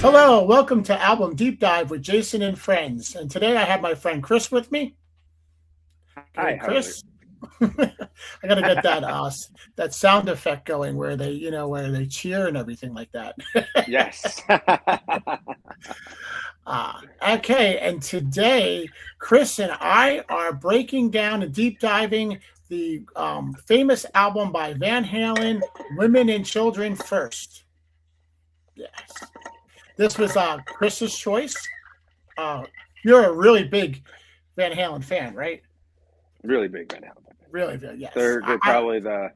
Hello, welcome to Album Deep Dive with Jason and friends. And today I have my friend Chris with me. Hi, Okay, how are you? Chris. I gotta get that sound effect going where they where they cheer and everything like that. Yes. Okay, and today Chris and I are breaking down and deep diving the famous album by Van Halen, "Women and Children First." Yes, this was Chris's choice. Uh, you're a really big Van Halen fan, right? Really big Van Halen fan. Really big, yes. They're probably the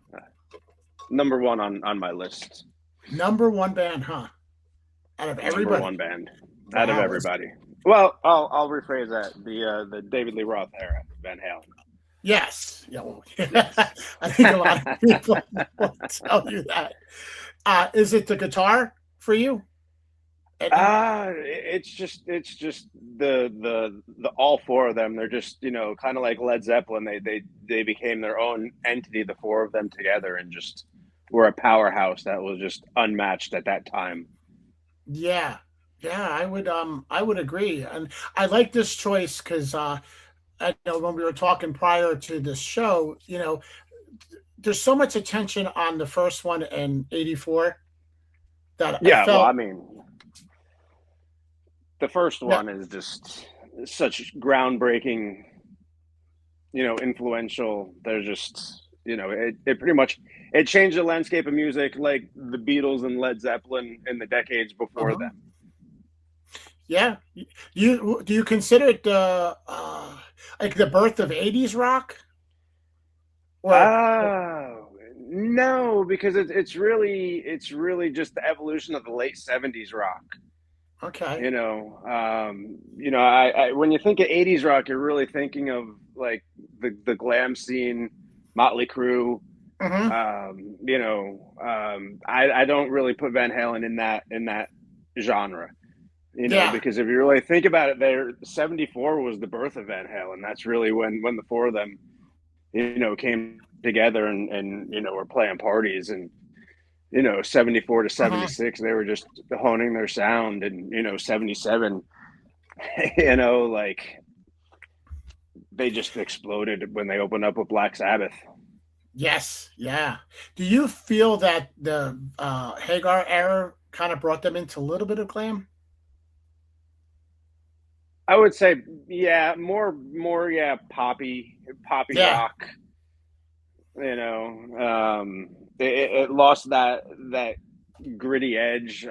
number one on my list. Number one band, huh? Out of Number everybody. one band out of Wow. everybody. Well, I'll rephrase that. The David Lee Roth era, Van Halen. Yes. Yeah, well, Yes. I think a lot of people will tell you that. Is it the guitar for you? Eddie? It's just the all four of them. They're just kind of like Led Zeppelin. They became their own entity, the four of them together, and just were a powerhouse that was just unmatched at that time. Yeah. Yeah, I would agree. And I like this choice because I know when we were talking prior to this show, there's so much attention on the first one in '84 that I Yeah, well, I felt mean, the first that. one is just such groundbreaking, influential. They're just, it pretty much it changed the landscape of music like the Beatles and Led Zeppelin in the decades before Uh-huh. them. Yeah. Do you consider it like the birth of '80s rock? Or No, because it's really just the evolution of the late '70s rock. okay. I when you think of '80s rock, you're really thinking of like the glam scene, Motley Crue. Hmm. I don't really put Van Halen in that genre. Yeah. Because if you really think about it, there '74 was the birth of Van Halen. That's really when the four of them, came together and were playing parties and '74 to Hmm. '76 they were just honing their sound and '77 like they just exploded when they opened up with Black Sabbath. Yes. Yeah. Do you feel that the Hagar era kind of brought them into a little bit of glam? I would say, yeah, more, yeah, poppy Yeah. rock. You know, it lost that gritty edge.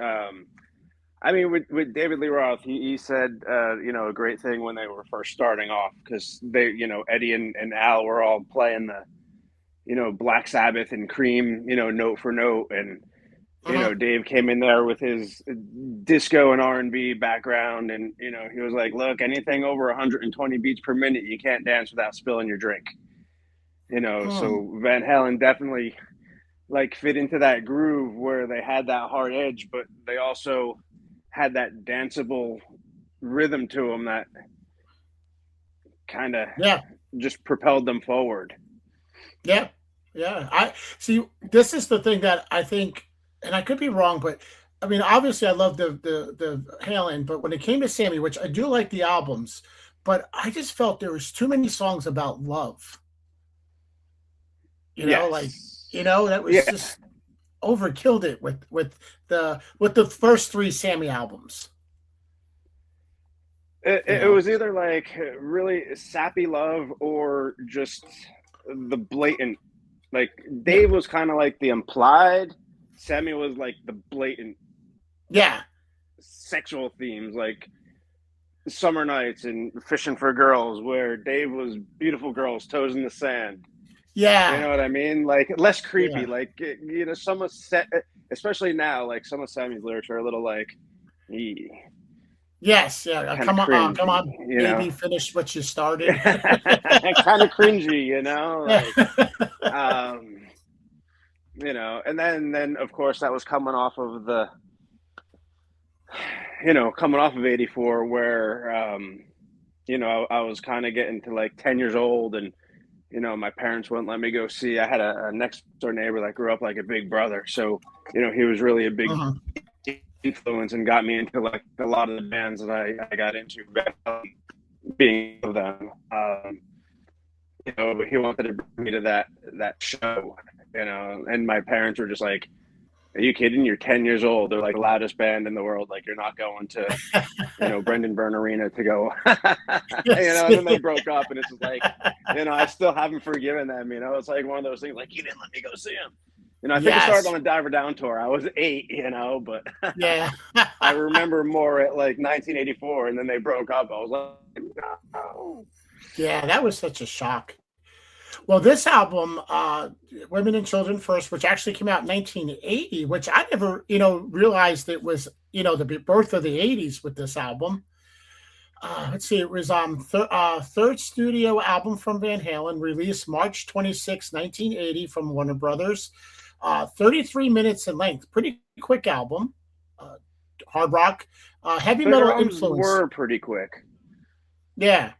I mean, with David Lee Roth, he said, a great thing when they were first starting off because Eddie and Al were all playing the, Black Sabbath and Cream, note for note, and Hmm. Dave came in there with his disco and R&B background, and he was like, "Look, anything over 120 beats per minute, you can't dance without spilling your drink." Hmm. So Van Halen definitely like fit into that groove where they had that hard edge, but they also had that danceable rhythm to them that kind of Yeah. just propelled them forward. Yeah. Yeah. I see. This is the thing that I think, and I could be wrong, but I mean, obviously, I love the Halen, but when it came to Sammy, which I do like the albums, but I just felt there was too many songs about love. Like Yes. that was Yeah. just overkilled it with the first three Sammy albums. It, You it know. was either like really sappy love or just the blatant. Like Yeah. Dave was kind of like the implied, Sammy was like the blatant Yeah. sexual themes, like summer nights and fishing for girls, where Dave was beautiful girls, toes in the sand. You Yeah. know what I mean? Like less creepy. Yeah. Like some of especially now, like some of Sammy's lyrics are a little like, Yes. Yeah. kind of Come cringy. on, baby, finish what you started. Kind of cringy. Yeah. Like um, and then of course that was coming off of '84, where I was kind of getting to like 10 years old, and my parents wouldn't let me go see. I had a next door neighbor that grew up like a big brother, so he was really a big Mhm. influence and got me into like a lot of the bands that I got into, being of them. You know, he wanted to bring me to that show, you know, and my parents were just like, "Are you kidding? You're 10 years old. They're like the loudest band in the world. Like you're not going to, you know, Brendan Byrne Arena to go." You Yes. know, and then they broke up, and it's just like, you know, I still haven't forgiven them. You know, it's like one of those things. Like you didn't let me go see him. You know, I think I started Yes. on a Diver Down tour. I was 8, you know, but Yeah. I remember more at like 1984, and then they broke up. I was like, no. Yeah, that was such a shock. Well, this album, Women and Children First, which actually came out in 1980, which I never, realized it was, the birth of the 80s with this album. Let's see, it was third studio album from Van Halen, released March 26, 1980 from Warner Brothers. 33 minutes in length, pretty quick album. Uh, Hard rock, heavy Their metal drums influence. were pretty quick, Yeah,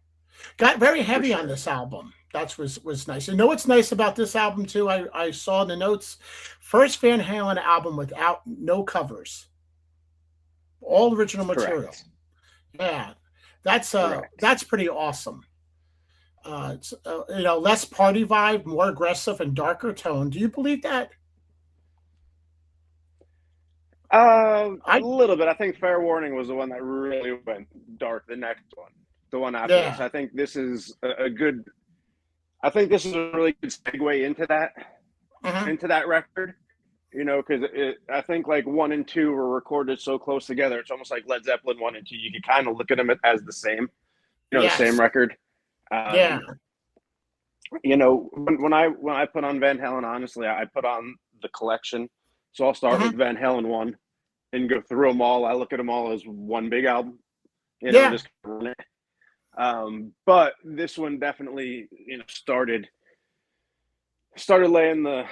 got very for heavy on sure. this album. That was nice. You know what's nice about this album too? I saw in the notes, first Van Halen album without no covers, all original material. Correct. Yeah, Correct. that's pretty awesome. It's, less party vibe, more aggressive and darker tone. Do you believe that? A I little bit. I think Fair Warning was the one that really went dark. The next one, the one after this. Yeah. I think this is a good. I think this is a really good segue Hmm. into that record. You know, because I think like 1 and 2 were recorded so close together. It's almost like Led Zeppelin 1 and 2. You could kind of look at them as the same. You know, the same Yes. record. Yeah. You know, when I put on Van Halen, honestly, I put on the collection. So I'll start with Hmm. Van Halen 1 and go through them all. I look at them all as one big album, you know, Yeah. just run it. But this one definitely, you know, started laying the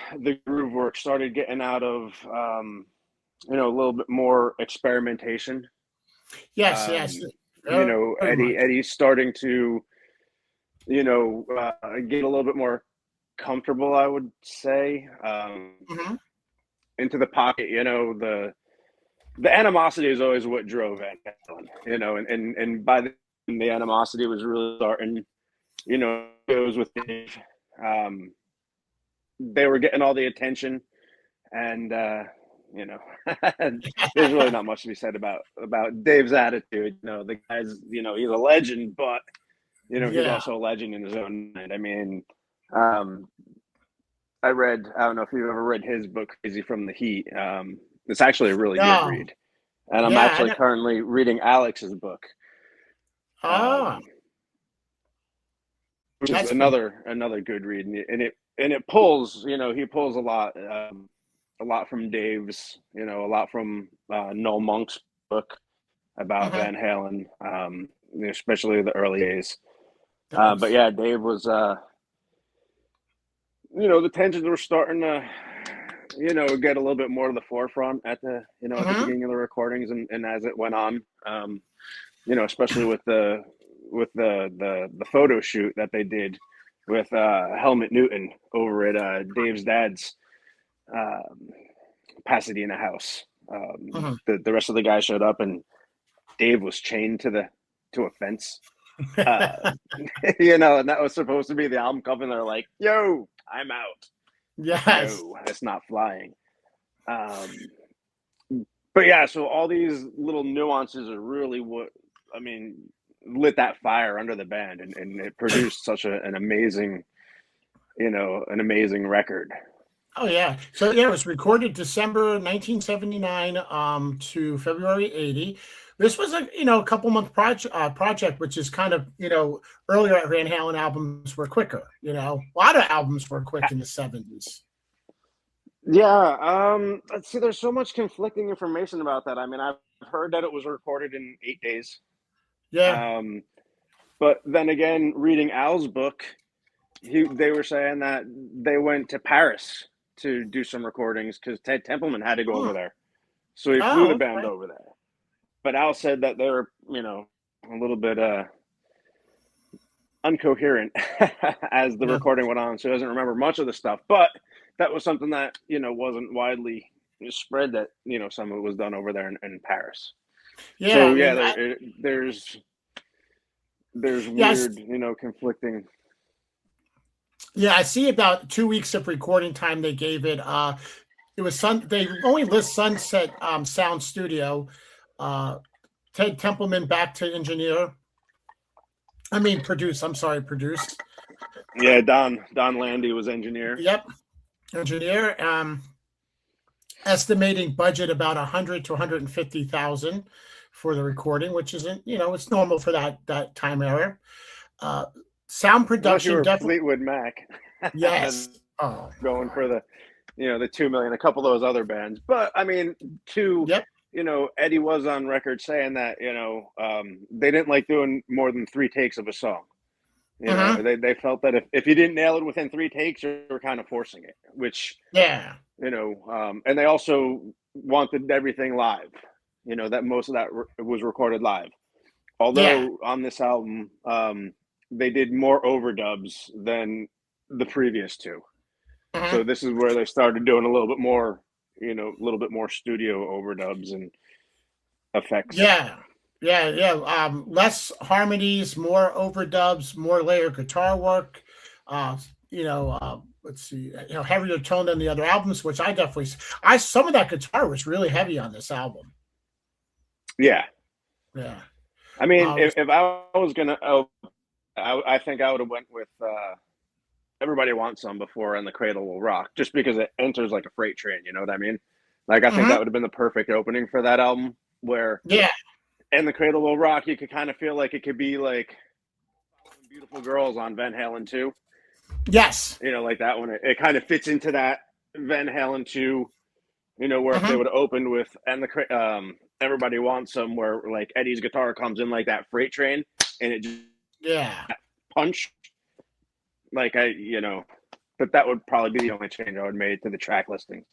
groove work, started getting out of you know, a little bit more experimentation. Yes. Yes. Um, you know, Very much. Eddie's starting to, you know, get a little bit more comfortable, I would say, Hmm. into the pocket. You know, the animosity is always what drove Van Halen. You know, and by the animosity was really starting. You know, it was with Dave. Um, they were getting all the attention, and you know, there's really not much to be said about Dave's attitude. You know, the guy's, you know, he's a legend, but you know, he's Yeah. also a legend in his own mind. I mean, um, I don't know if you've ever read his book, Crazy from the Heat. It's actually a really good No. read. And I'm Yeah. actually currently reading Alex's book, Oh, um, which is that's pretty. another good read. And it pulls, you know, he pulls a lot from Dave's, you know, a lot from Noel Monk's book about Hmm. Van Halen, especially the early days. But Nice. yeah, Dave was, you know, the tensions were starting to, you know, get a little bit more to the forefront at the, you know, at the Hmm. beginning of the recordings and as it went on, you know, especially with the photo shoot that they did with Helmut Newton over at Dave's dad's um, Pasadena house. Hmm. The rest of the guys showed up and Dave was chained to a fence. Uh, you know, and that was supposed to be the album cover. And they're like, "Yo, I'm out. Yes. No, that's not flying." Um, but yeah, so all these little nuances are really what I mean lit that fire under the band, and it produced such an amazing, you know, an amazing record. Oh yeah. So yeah, it was recorded December 1979 to February 80. This was a couple month project, which is kind of earlier Van Halen albums were quicker. A lot of albums were quick in the 70s. Yeah, let's see. There's so much conflicting information about that. I mean, I've heard that it was recorded in 8 days, Yeah. um, but then again, reading Al's book, they were saying that they went to Paris to do some recordings because Ted Templeman had to go over Hmm. there, so he flew the Oh, band okay. over there. But Al said that they were, you know, a little bit uncoherent as the Yeah. recording went on, so he doesn't remember much of the stuff. But that was something that, you know, wasn't widely. spread that some of it was done over there in Paris. Yeah, So I yeah, mean, there's yes, weird conflicting. yeah, I see about 2 weeks of recording time they gave it. It was they only list Sunset Sound Studio. Uh, Ted Templeman back to engineer. I mean, produce. I'm sorry, produce. Yeah, Don Landy was engineer. Yep, engineer. Estimating budget about 100 to 150,000 for the recording, which isn't, it's normal for that time era. Uh, Sound Unless you production were definitely. Fleetwood Mac, Yes. then Oh, going for the 2 million, a couple of those other bands. But I mean, yep. Eddie was on record saying that they didn't like doing more than 3 takes of a song. Mm-hmm. They felt that if you didn't nail it within 3 takes, you were kind of forcing it, which Yeah. and they also wanted everything live. That most of that was recorded live. Yeah. Although on this album, they did more overdubs than the previous two. Mm-hmm. So this is where they started doing a little bit more, studio overdubs and effects. Yeah. Yeah. Yeah. Less harmonies, more overdubs, more layered guitar work. Uh, let's see, heavier tone than the other albums, which I definitely, some of that guitar was really heavy on this album. Yeah. Yeah. I mean, if I was gonna, I think I would have went with "Everybody Wants Some" before "And the Cradle Will Rock," just because it enters like a freight train. You know what I mean? Like I think Mm-hmm. that would have been the perfect opening for that album. Where Yeah. "And the Cradle Will Rock," you could kind of feel like it could be like "Beautiful Girls" on Van Halen 2. Yes. Like that one. It kind of fits into that Van Halen 2. Where if they Mm-hmm. would have opened with "Everybody Wants Some," where like Eddie's guitar comes in like that freight train, and it just Yeah. punch. Like but that would probably be the only change I would make to the track listing.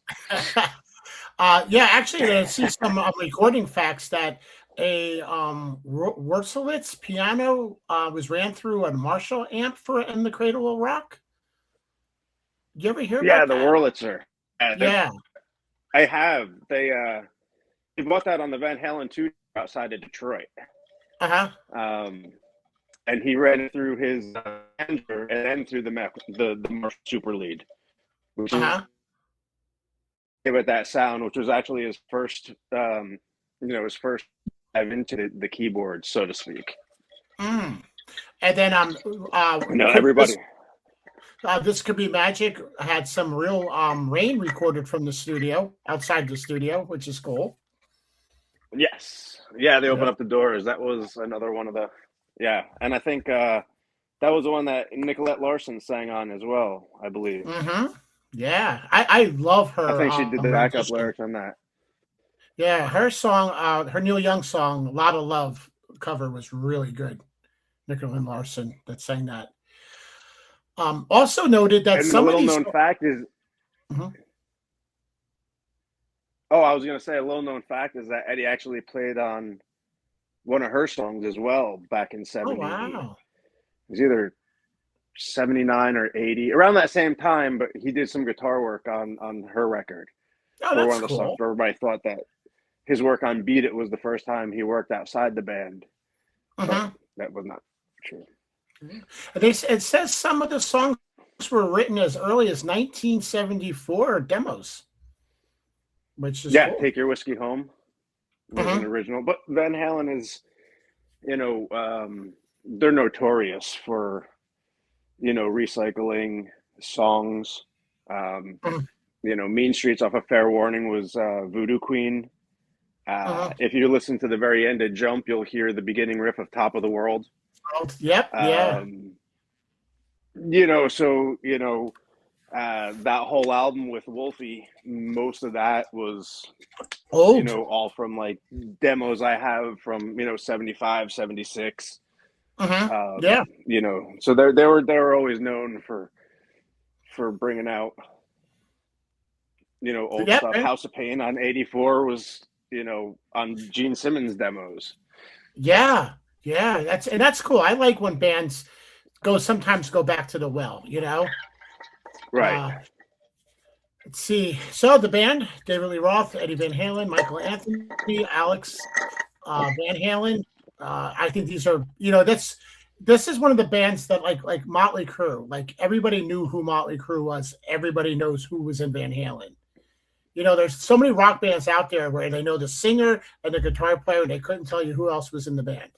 Yeah, actually, I see some recording facts that a Wurzelitz piano was ran through a Marshall amp for "In the Cradle Will Rock." You ever hear Yeah, about the that? Wurlitzer. Yeah. I have. They bought that on the Van Halen 2 outside of Detroit. Uh-huh. And he ran it through his manager and then through the Marshall Super Lead, which is Uh-huh. with that sound, which was actually his first, his first dive into the keyboard, so to speak. Mm. And then Everybody. This Could Be Magic had some real rain recorded from the studio, outside the studio, which is cool. Yes. Yeah, they opened up the doors. That was another one of the and I think that was the one that Nicolette Larson sang on as well, I believe. Mm-hmm. Yeah, I love her. I think she did the backup rendition. lyrics on that. Yeah, her song, her Neil Young song, "A Lot of Love" cover was really good. Nicolette Larson that sang that. Also noted that And some a of little these. known fact is. Mhm. Oh, I was going to say a little known fact is that Eddie actually played on one of her songs as well back in Oh 70. wow! It was either 79 or 80, around that same time. But he did some guitar work on her record Oh, for one that's of the songs. cool. Everybody thought that his work on "Beat It" was the first time he worked outside the band, but that was not true. It says some of the songs were written as early as 1974 demos, which is cool. "Take Your Whiskey Home" was an original, but Van Halen is, they're notorious for, recycling songs. "Mean Streets" off of "Fair Warning" was Voodoo Queen. If you listen to the very end of "Jump," you'll hear the beginning riff of "Top of the World." Yep. Yeah. That whole album with Wolfie, most of that was old. all from like demos I have from 75, 76. Yeah. So they were always known for bringing out old Yep. stuff. "House of Pain" on 84 was on Gene Simmons demos. Yeah. Yeah. That's cool. I like when bands sometimes go back to the well. Right. Let's see. So the band: David Lee Roth, Eddie Van Halen, Michael Anthony, Alex Van Halen. I think these are, this is one of the bands that like Motley Crue. Like everybody knew who Motley Crue was. Everybody knows who was in Van Halen. There's so many rock bands out there where they know the singer and the guitar player, and they couldn't tell you who else was in the band.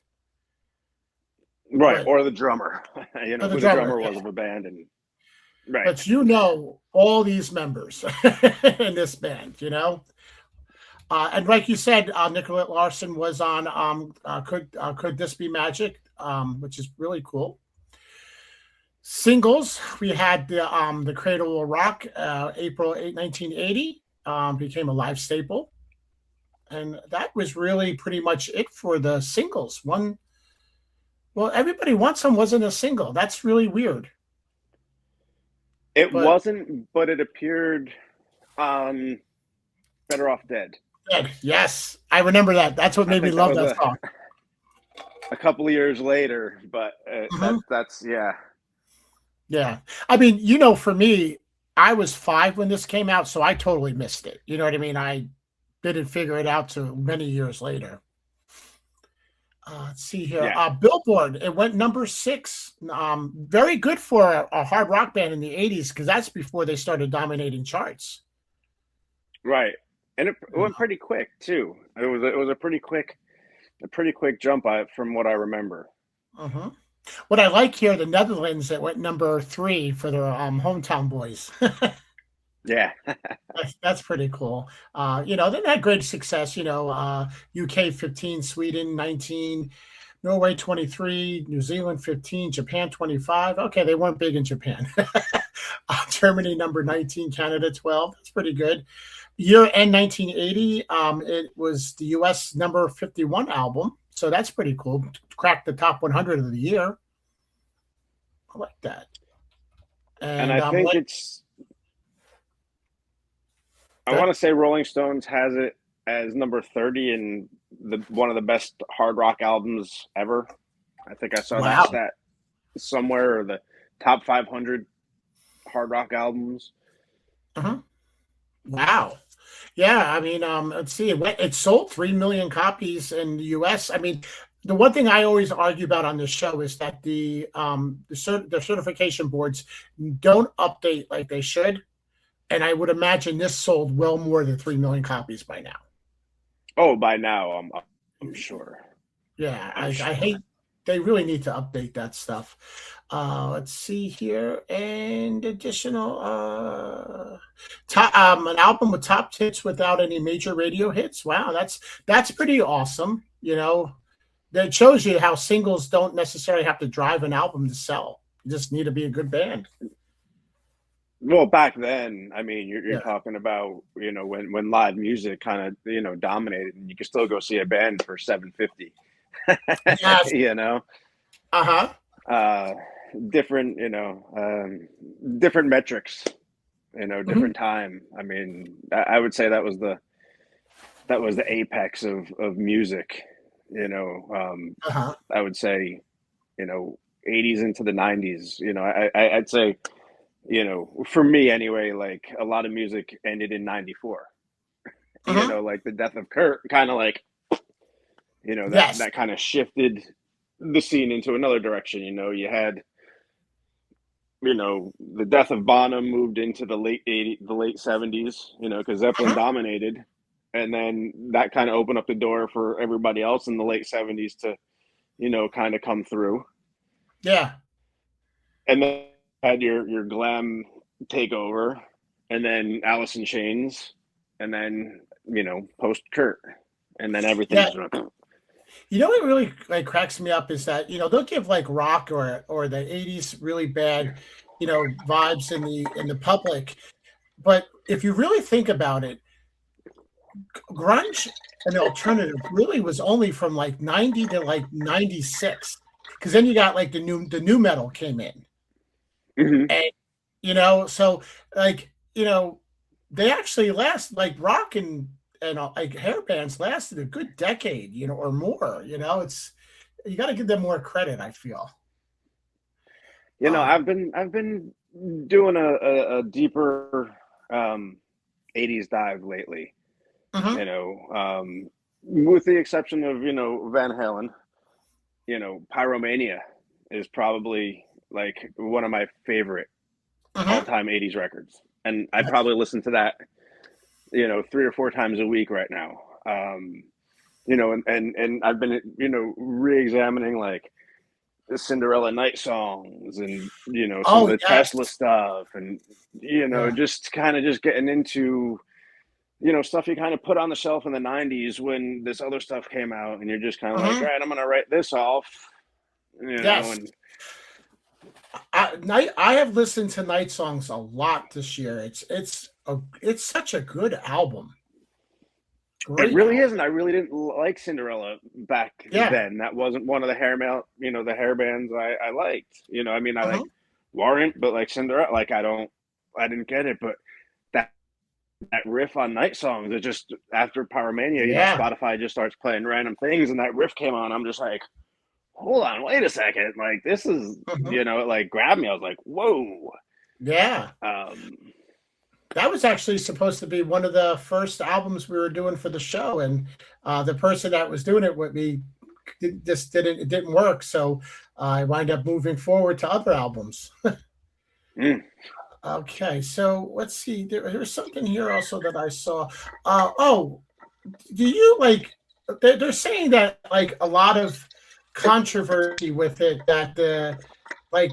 Right, But, or the drummer. or Who the drummer was of a band, and right. But all these members in this band, and like you said, Nicolette Larson was on Could This Be Magic, which is really cool. Singles, we had the Cradle Will Rock, April 8, 1980, became a live staple. And that was really pretty much it for the singles. Everybody Wants Some wasn't a single. That's really weird. It wasn't, but it appeared on Better Off Dead. Yes, I remember that. That's what made me love that song. A couple of years later, but that's yeah. Yeah. I mean, for me, I was 5 when this came out, so I totally missed it. You know what I mean? I didn't figure it out till many years later. Let's see here. Yeah. Billboard, it went number 6. Very good for a hard rock band in the 80s, because that's before they started dominating charts. Right. And it went pretty quick too. It was a pretty quick jump from what I remember. Uh-huh. What I like here, the Netherlands, that went number 3 for their Hometown Boys. Yeah. That's pretty cool. They had great success, UK 15, Sweden 19, Norway 23, New Zealand 15, Japan 25. Okay, they weren't big in Japan. Germany number 19, Canada 12. That's pretty good. Year end 1980, it was the US number 51 album. So that's pretty cool. Cracked the top 100 of the year. I like that. And I think I want to say Rolling Stones has it as number 30 in one of the best hard rock albums ever. I think I saw that stat somewhere, or the top 500 hard rock albums. Uh-huh. Wow. Yeah, I mean, let's see. It sold 3 million copies in the U.S. I mean, the one thing I always argue about on this show is that the certification boards don't update like they should, and I would imagine this sold well more than 3 million copies by now. Oh, by now, I'm sure. Yeah, I hate. They really need to update that stuff. Let's see here, and additional an album with top hits without any major radio hits. Wow, that's pretty awesome. That shows you how singles don't necessarily have to drive an album to sell. You just need to be a good band. Well, back then, I mean, you're talking about when live music kind of dominated, and you could still go see a band for $750. Yes. Different different metrics, different time. I mean, I would say that was the apex of music. I would say 80s into the 90s. I'd say for me anyway, like a lot of music ended in 94. Like the death of Kurt kind of like that kind of shifted the scene into another direction. You had the death of Bonham moved into the late 70s, because Zeppelin dominated, and then that kind of opened up the door for everybody else in the late 70s to kind of come through. Yeah. And then had your glam takeover, and then Alice in Chains, and then post Kurt, and then everything. Yeah. What really cracks me up is that they'll give like rock or the 80s really bad vibes in the public, but if you really think about it, grunge and alternative really was only from like 90 to like 96, because then you got like the new metal came in. Mm-hmm. And so like they actually last, like rock and like hair bands lasted a good decade, or more. It's, you got to give them more credit, I feel. I've been doing a deeper um, 80s dive lately. Hmm. You know, with the exception of Van Halen. Pyromania is probably like one of my favorite Hmm. all-time 80s records, and I probably listen to that 3 or 4 times a week right now. And I've been re-examining like the Cinderella Night songs, and some of Oh the yes, Tesla stuff, and yeah. just kind of just getting into stuff you kind of put on the shelf in the 90s when this other stuff came out, and you're just kind of like, all Hmm. right, I'm gonna write this off, Yes. and I have listened to Night Songs a lot this year. It's such a good album. it Great really is. album. And I really didn't like Cinderella back Yeah. then. That wasn't one of the the hair bands I liked. I mean, I like Hmm. Warrant, but like Cinderella, like I didn't get it. But that that riff on Night Songs, it just after Pyromania, Yeah. Spotify just starts playing random things, and that riff came on. I'm just like, hold on, wait a second, like this is, Hmm. it like grabbed me. I was like, whoa. Yeah. Um, That was actually supposed to be one of the first albums we were doing for the show, and the person that was doing it with me just didn't work. So I wind up moving forward to other albums. mm, Okay, so let's see. There's something here also that I saw. Oh, do you like? They're saying that like a lot of controversy with it, that like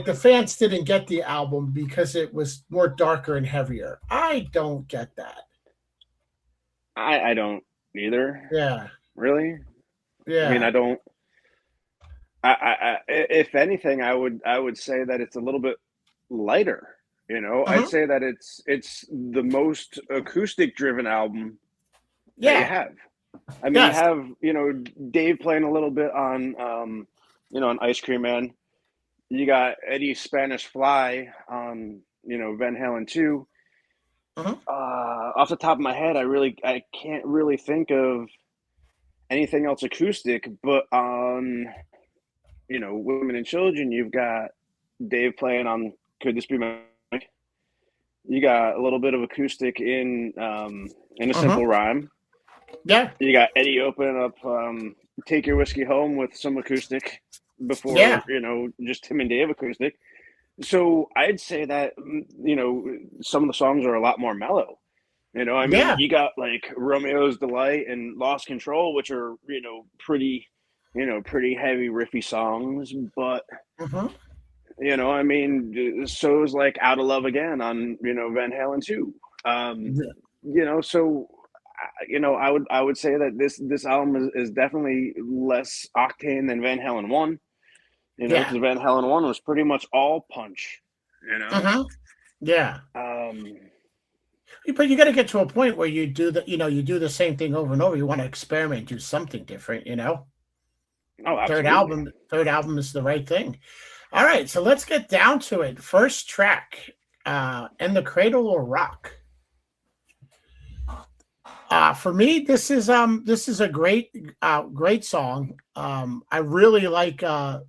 the fans didn't get the album because it was more darker and heavier. I don't get that. I don't either, Yeah, really. I mean, yeah. I don't. If anything, I would say that it's a little bit lighter. I'd Hmm. say that it's the most acoustic driven album that you Yeah. have. I mean, you Yes. have Dave playing a little bit on on Ice Cream Man. You got Eddie's Spanish Fly on Van Halen 2. Hmm. Off the top of my head, I can't really think of anything else acoustic, but on Women and Children, you've got Dave playing on Could This Be My Mic? You got a little bit of acoustic in A Hmm. Simple Rhyme. Yeah. You got Eddie opening up Take Your Whiskey Home with some acoustic before, Yeah. just him and Dave acoustic. So I'd say that, some of the songs are a lot more mellow. I mean, Yeah. you got like Romeo's Delight and Lost Control, which are, pretty heavy riffy songs, but Hmm. I mean, so is like Out of Love Again on, Van Halen 2. Um, Yeah. so I would say that this album is definitely less octane than Van Halen 1, Yeah. because Van Halen 1 was pretty much all punch, you know. Hmm. Yeah. Um, But you got to get to a point where you do the same thing over and over. You want to experiment, do something different. oh, Third absolutely. album, third album is the right thing. All right, so let's get down to it. First track, "And the Cradle Will Rock." For me, this is a great song. I really like the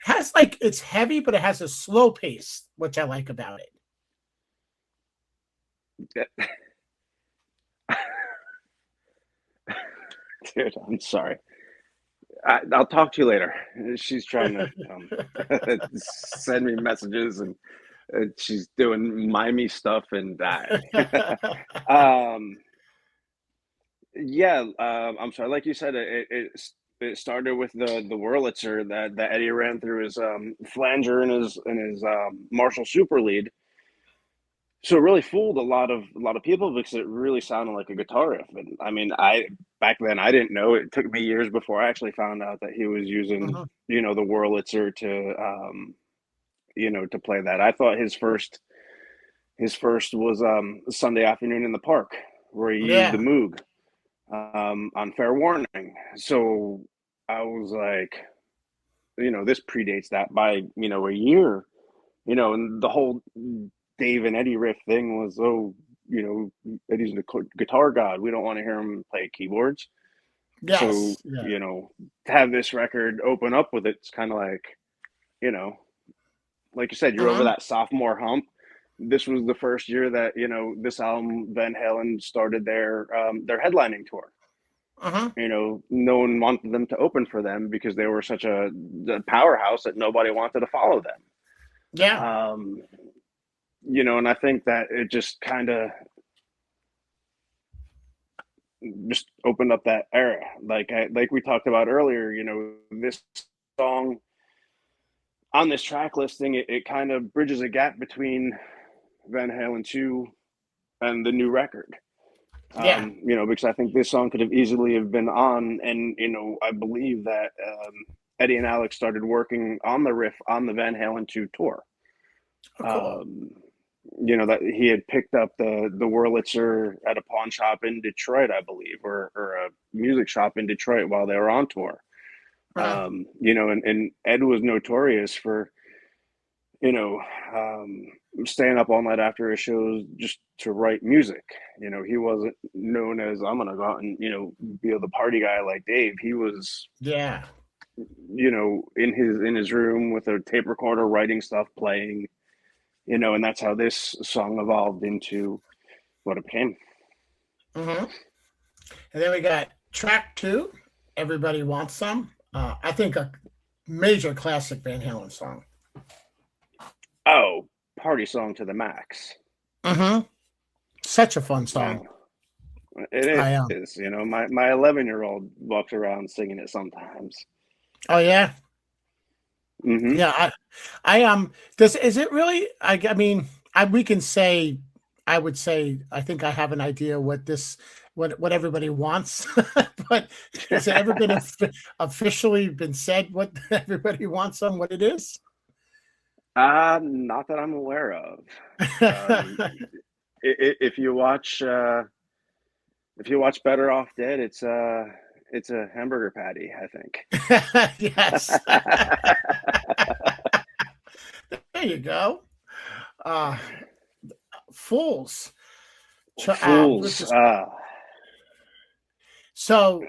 has like it's heavy, but it has a slow pace, which I like about it. Dude, I'm sorry. I'll talk to you later. She's trying to send me messages, and she's doing mimey stuff, and um, yeah. I'm sorry. Like you said, it started with the Wurlitzer that Eddie ran through his flanger and his Marshall Super Lead. So it really fooled a lot of people because it really sounded like a guitar riff. And I mean, I back then I didn't know. It took me years before I actually found out that he was using Mhm. the Wurlitzer to play that. I thought his first was Sunday Afternoon in the Park, where he used the Yeah. Moog on Fair Warning. So I was like, this predates that by a year. And the whole Dave and Eddie riff thing was, oh, Eddie's the guitar god. We don't want to hear him play keyboards. So, Yes. Yeah. to have this record open up with it's kind of like, you know, like you said, you're over Mhm. that sophomore hump. this was the first year that this album Van Halen started their headlining tour. Uh-huh. No one wanted them to open for them because they were such a powerhouse that nobody wanted to follow them. Yeah. And I think that it just kind of just opened up that era. Like we talked about earlier, this song on this track listing, it kind of bridges a gap between Van Halen 2 and the new record. Yeah. Because I think this song could have easily have been on, and I believe that Eddie and Alex started working on the riff on the Van Halen 2 tour. Oh, cool. That he had picked up the Wurlitzer at a pawn shop in Detroit, I believe, or a music shop in Detroit while they were on tour. Uh-huh. And Ed was notorious for, staying up all night after his shows just to write music. He wasn't known as I'm gonna go out and be the party guy like Dave. He was, Yeah. in his room with a tape recorder, writing stuff, playing. And that's how this song evolved into what it became. Mm-hmm. And then we got track 2, Everybody Wants Some. I think a major classic Van Halen song. Oh, party song to the max. Mm-hmm. Such a fun song. It I is. My 11-year-old walks around singing it sometimes. Oh yeah. Mm-hmm. Yeah. Does is it really? I mean, we can say. I would say I think I have an idea what everybody wants, but has it ever been officially been said what everybody wants on what it is? Not that I'm aware of. If you watch Better Off Dead, it's a hamburger patty, I think. Yes. There you go. Uh, Fools. Fools. So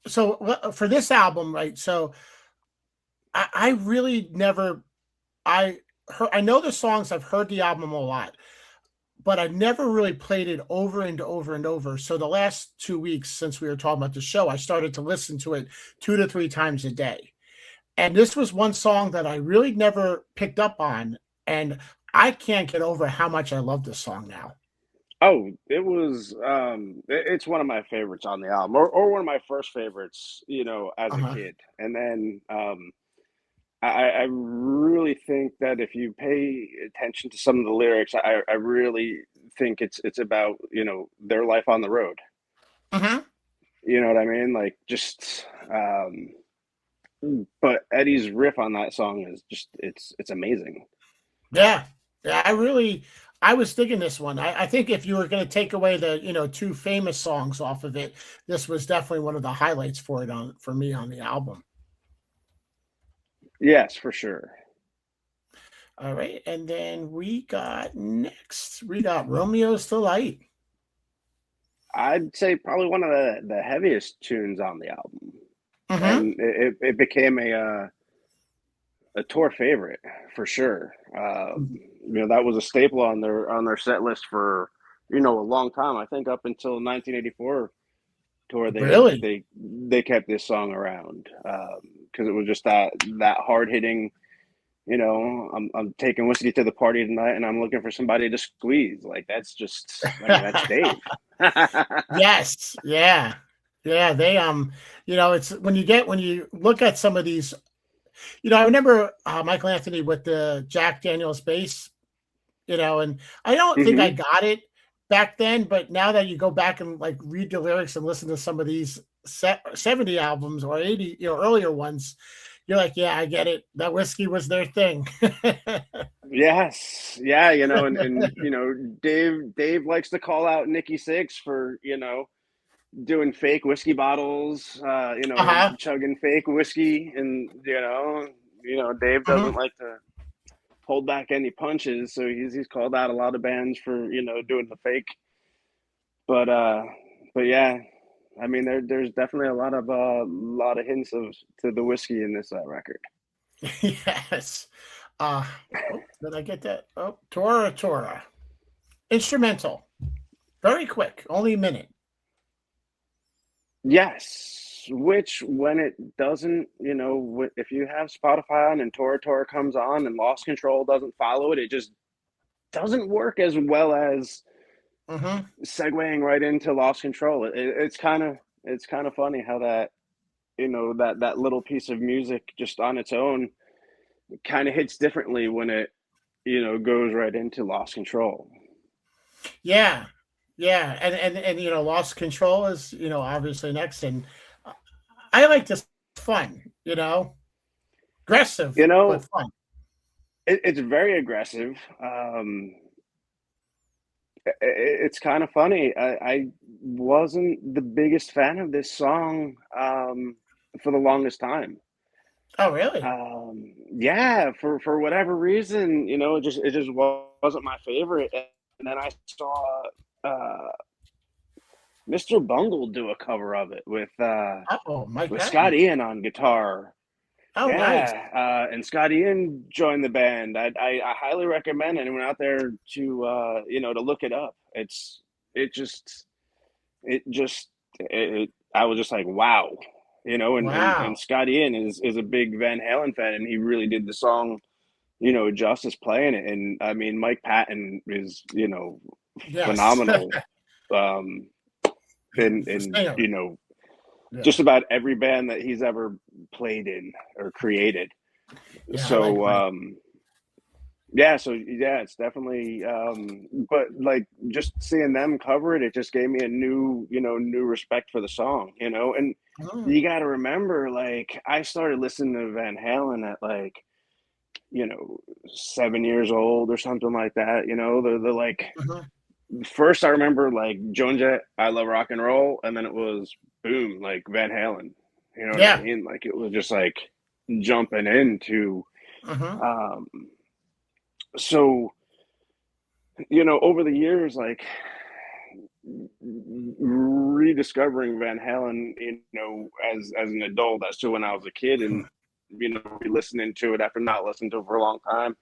for this album, right? So I really never I know the songs, I've heard the album a lot, but I never really played it over and over and over. So the last 2 weeks since we were talking about the show, I started to listen to it 2 to 3 times a day. And this was one song that I really never picked up on, and I can't get over how much I love this song now. Oh, it was. It's one of my favorites on the album, or one of my first favorites. As a Uh-huh. kid, and then I really think that if you pay attention to some of the lyrics, I really think it's about their life on the road. Uh-huh. You know what I mean? Like just. But Eddie's riff on that song is just it's amazing. Yeah. Yeah, I was digging this one. I think if you were going to take away the, 2 famous songs off of it, this was definitely one of the highlights for me on the album. Yes, for sure. All right. And then we got Romeo's Delight. I'd say probably one of the heaviest tunes on the album, Mm-hmm. and it became a tour favorite for sure. That was a staple on their set list for a long time. I think up until 1984 tour, Really? they kept this song around because it was just that hard hitting. I'm taking whiskey to the party tonight, and I'm looking for somebody to squeeze. Like that's just, I mean, that's Dave. Yes. Yeah. Yeah. They it's when you look at some of these, I remember Michael Anthony with the Jack Daniels bass, and I don't think I Hmm. got it back then, but now that you go back and like read the lyrics and listen to some of these 70 albums or 80, earlier ones, you're like, yeah, I get it. That whiskey was their thing. Yes, yeah, and Dave likes to call out Nikki Sixx for doing fake whiskey bottles, Uh-huh. chugging fake whiskey, and Dave doesn't Hmm. like to hold back any punches, so he's called out a lot of bands for doing the fake. But yeah, I mean there's definitely a lot of hints of to the whiskey in this record. Yes. Uh, did I get that? Oh, Tora Tora. Instrumental. Very quick, only a minute. Yes, which when it doesn't, if you have Spotify on and Tora Tora comes on and Lost Control doesn't follow it, it just doesn't work as well as Mm-hmm. segueing right into Lost Control. It's kind of funny how that that little piece of music just on its own kind of hits differently when it goes right into Lost Control. Yeah, yeah, and Lost Control is obviously next, and I like this fun, aggressive You but know, fun. it's very aggressive. It's kind of funny. I wasn't the biggest fan of this song for the longest time. Oh, really? Yeah, for whatever reason, it just wasn't my favorite. And then I saw uh, Mr. Bungle do a cover of it Oh, Mike with Scott Patton. Ian on guitar. Oh, nice. Yeah, and Scott Ian joined the band. I highly recommend anyone out there to look it up. It just I was just like, wow, and Wow. Scott Ian is a big Van Halen fan, and he really did the song justice playing it. And I mean, Mike Patton is Yes. phenomenal, um, The in singer. Yeah. just about every band that he's ever played in or created. Yeah, I like So Mike. yeah, it's definitely but like just seeing them cover it, it just gave me a new respect for the song, and Mm, you got to remember, like, I started listening to Van Halen at like, 7 years old or something like that. The like mhm. first I remember like Joan Jett, I Love Rock and Roll, and then it was boom, like Van Halen. You know what I Yeah. mean? Like it was just like jumping into Mhm. um so over the years, like rediscovering Van Halen, as an adult as to when I was a kid, and re-listening to it after not listening to it for a long time.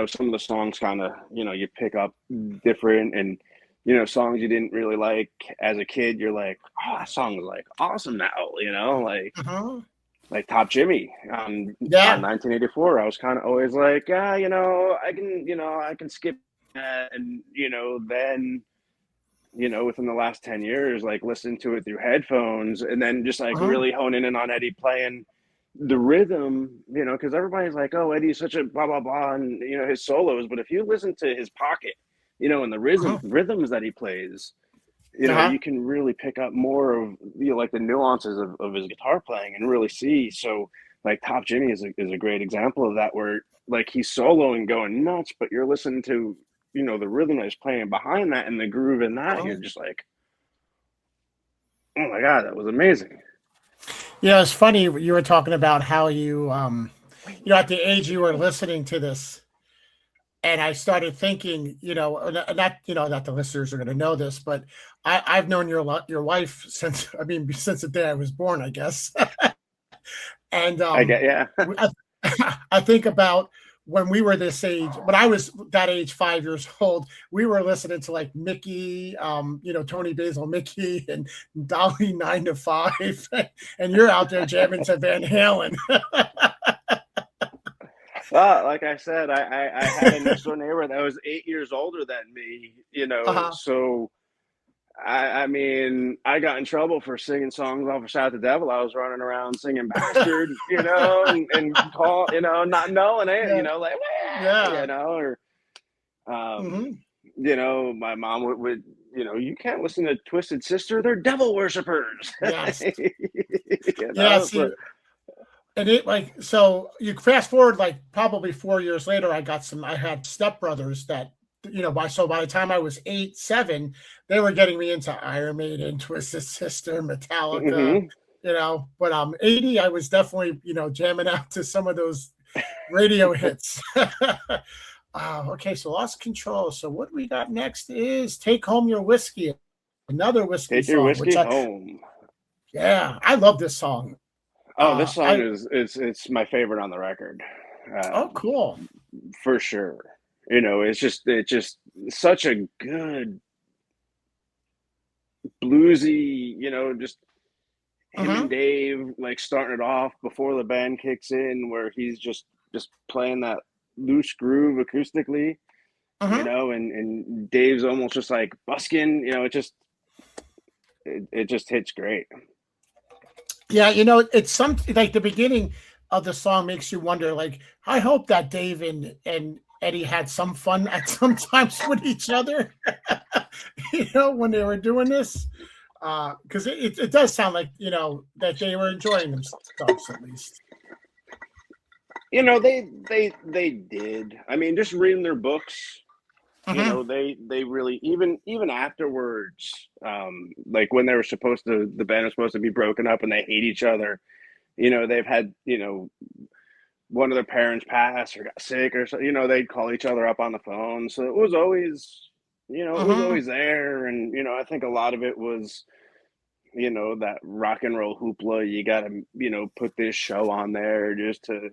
Some of the songs kind of you pick up different, and songs you didn't really like as a kid, you're like, oh, that song is like awesome now. Mhm. Like Top Jimmy on Yeah. 1984. I was kind of always like, I can skip that, and then within the last 10 years, like listen to it through headphones, and then just like Mhm. really honing in on Eddie playing the rhythm, because everybody's like, oh, Eddie's such a blah, blah, blah, and, his solos. But if you listen to his pocket, and the Mhm. rhythms that he plays, Uh-huh. you can really pick up more of, like the nuances of his guitar playing and really see. So, like, Top Jimmy is a great example of that, where like he's soloing going nuts, but you're listening to, the rhythm that he's playing behind that and the groove in that, and you're Mhm. just like, oh my God, that was amazing. It's funny you were talking about how at the age you were listening to this, and I started thinking, not not the listeners are going to know this, but I've known your wife since since the day I was born, I guess. And I get, yeah. I, I think about when we were this age, when I was that age, 5 years old, we were listening to like Mickey, Tony Basil Mickey and Dolly 9 to 5. And you're out there jamming to Van Halen. Well, like I said, I had a next door neighbor that was 8 years older than me, Uh-huh. so I mean, I got in trouble for singing songs off of Shout the Devil. I was running around singing Bastard, and call, not knowing it, Yeah. like, Yeah. or, um, Hmm. my mom would, you can't listen to Twisted Sister. They're devil worshippers. Yes. Yeah. So, See, and it like so you fast forward like probably 4 years later, I had stepbrothers that by the time I was 8, 7, they were getting me into Iron Maiden, Twisted Sister, Metallica, mhm. But 80, I was definitely, jamming out to some of those radio hits. Okay, so Lost Control. So what we got next is Take Home Your Whiskey, another whiskey Take your song, which whiskey home. I love this song. Oh, this song I is it's my favorite on the record. Oh, um, cool. for sure. You know, it's just such a good bluesy. You know, just him and Hmm. Dave like starting it off before the band kicks in, where he's just playing that loose groove acoustically. You Hmm. know, and Dave's almost just like busking. You know, it just hits great. Yeah, it's some like the beginning of the song makes you wonder. Like, I hope that Dave and Eddie had some fun at some times with each other. When they were doing this, because it does sound like that they were enjoying themselves at least. You know, they did. I mean, just reading their books, you Hmm. know, they really even afterwards, like when they were supposed to, the band was supposed to be broken up and they hate each other. You know, they've had, one of their parents pass or got sick or so. You know, they'd call each other up on the phone. So it was always, it was Hmm. always there. And I think a lot of it was, that rock and roll hoopla. You got to, put this show on there just to,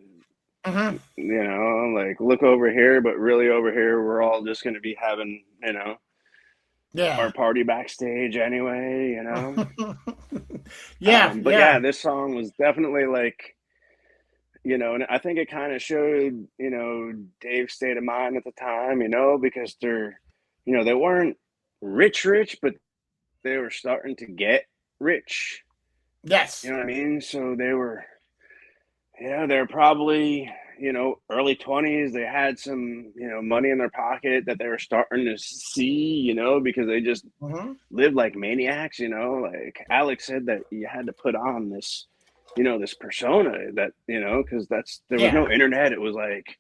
Hmm. like look over here, but really over here, we're all just going to be having, our Yeah. party backstage anyway. Yeah. But Yeah. yeah, this song was definitely like, and I think it kind of showed, Dave's state of mind at the time, because they weren't rich, but they were starting to get rich. You Yes. know what I mean? So they're probably, early 20s. They had some, money in their pocket that they were starting to see, because they just Hmm. lived like maniacs. Like Alex said that you had to put on this, this persona that, because there was Yeah. no internet. It was like,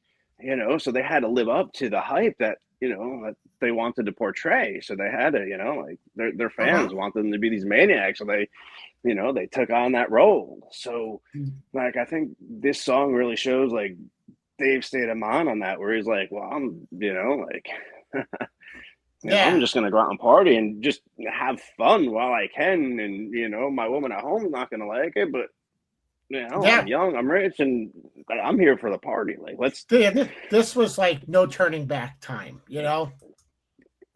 so they had to live up to the hype that, that they wanted to portray. So they had to, like their Hmm. fans wanted them to be these maniacs. So they took on that role. So, like, I think this song really shows like Dave's state of mind on that, where he's like, well, I'm, like, I'm Yeah. just gonna go out and party and just have fun while I can, and my woman at home is not gonna like it, but I'm Yeah. young, I'm rich, and I'm here for the party. Like, let's This was like no turning back time.